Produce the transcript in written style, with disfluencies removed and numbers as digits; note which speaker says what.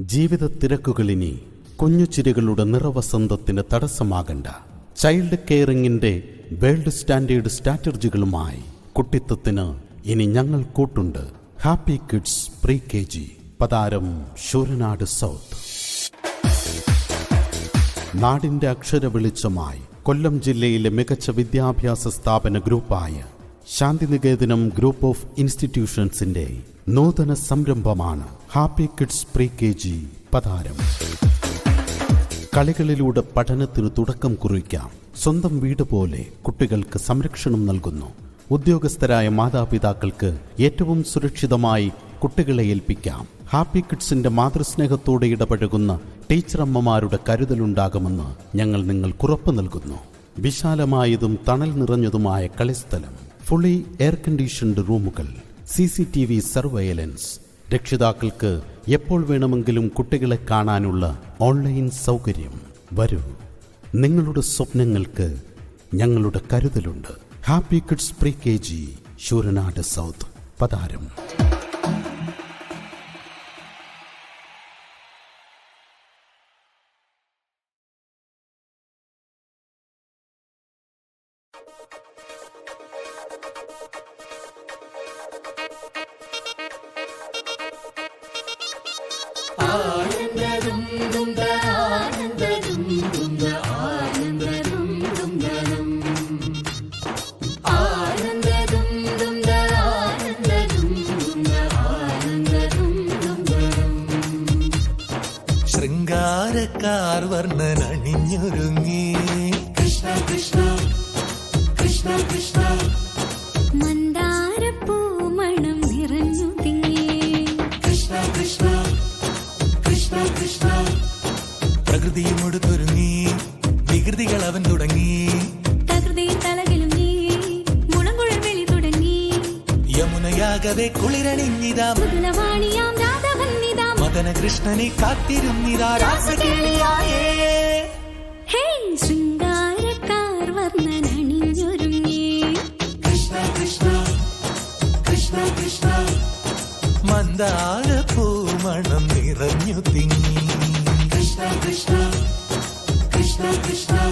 Speaker 1: ജീവിത തിരക്കുകളിനി കുഞ്ഞുചിരികളുടെ നിറവസന്തത്തിന് തടസ്സമാകണ്ട. ചൈൽഡ് കെയറിംഗിന്റെ വേൾഡ് സ്റ്റാൻഡേർഡ് സ്ട്രാറ്റജികളുമായി കുട്ടിത്തത്തിന് ഇനി ഞങ്ങൾ കൂട്ടുണ്ട്. Happy kids pre KG, Patharam Sooranad South. നാടിന്റെ അക്ഷര വെളിച്ചമായി കൊല്ലം ജില്ലയിലെ മികച്ച വിദ്യാഭ്യാസ സ്ഥാപന ഗ്രൂപ്പായ ശാന്തിനികേതനം ഗ്രൂപ്പ് ഓഫ് ഇൻസ്റ്റിറ്റ്യൂഷൻസിന്റെ നൂതന സംരംഭമാണ് happy kids pre KG, Patharam. കളികളിലൂടെ പഠനത്തിന് തുടക്കം കുറിക്കാം. സ്വന്തം വീട് പോലെ കുട്ടികൾക്ക് സംരക്ഷണം നൽകുന്നു. ഉദ്യോഗസ്ഥരായ മാതാപിതാക്കൾക്ക് ഏറ്റവും സുരക്ഷിതമായി കുട്ടികളെ ഏൽപ്പിക്കാം. ഹാപ്പി കിഡ്സിന്റെ മാതൃസ്നേഹത്തോടെ ഇടപഴകുന്ന ടീച്ചറമ്മമാരുടെ കരുതലുണ്ടാകുമെന്ന് ഞങ്ങൾ നിങ്ങൾക്ക് ഉറപ്പ് നൽകുന്നു. വിശാലമായതും തണൽ നിറഞ്ഞതുമായ കളിസ്ഥലം, ഫുള്ളി എയർ കണ്ടീഷൻഡ് റൂമുകൾ, CCTV സർവൈലൻസ്, രക്ഷിതാക്കൾക്ക് എപ്പോൾ വേണമെങ്കിലും കുട്ടികളെ കാണാനുള്ള ഓൺലൈൻ സൗകര്യം. വരൂ, നിങ്ങളുടെ സ്വപ്നങ്ങൾക്ക് ഞങ്ങളുടെ കരുതലുണ്ട്. Happy kids pre KG, Sooranad South, Patharam.
Speaker 2: ശൃംഗാരക്കാർ വർണ്ണനണിഞ്ഞൊരുങ്ങി കൃഷ്ണ കൃഷ്ണ കൃഷ്ണ കൃഷ്ണ,
Speaker 3: മന്ദാരപ്പൂമണം നിറഞ്ഞു തിങ്ങി
Speaker 2: കൃഷ്ണ കൃഷ്ണ കൃഷ്ണ കൃഷ്ണ. പ്രകൃതിയും ഒടുത്തൊരുങ്ങി വികൃതികൾ അവൻ തുടങ്ങി.
Speaker 3: തകൃതി തലകിലും നീ മുളങ്കുഴൽ വെളി തുടങ്ങി.
Speaker 2: യമുനയാകവെ കുളിരണിഞ്ഞിതാ
Speaker 3: മൃദുലവാണിയാം രാധവന്നിതാ
Speaker 2: മദന കൃഷ്ണനെ കാത്തിരുന്നിതാ രാസകേളിയായേ.
Speaker 3: ഹേ, ശൃംഗാരക്കാർ വർണ്ണനണിഞ്ഞൊരുങ്ങി
Speaker 2: കൃഷ്ണ കൃഷ്ണ കൃഷ്ണ കൃഷ്ണ, മന്ദാരപ്പൂമണം നിറഞ്ഞു തിങ്ങി. കൃഷ്ണ കൃഷ്ണ കൃഷ്ണ കൃഷ്ണ.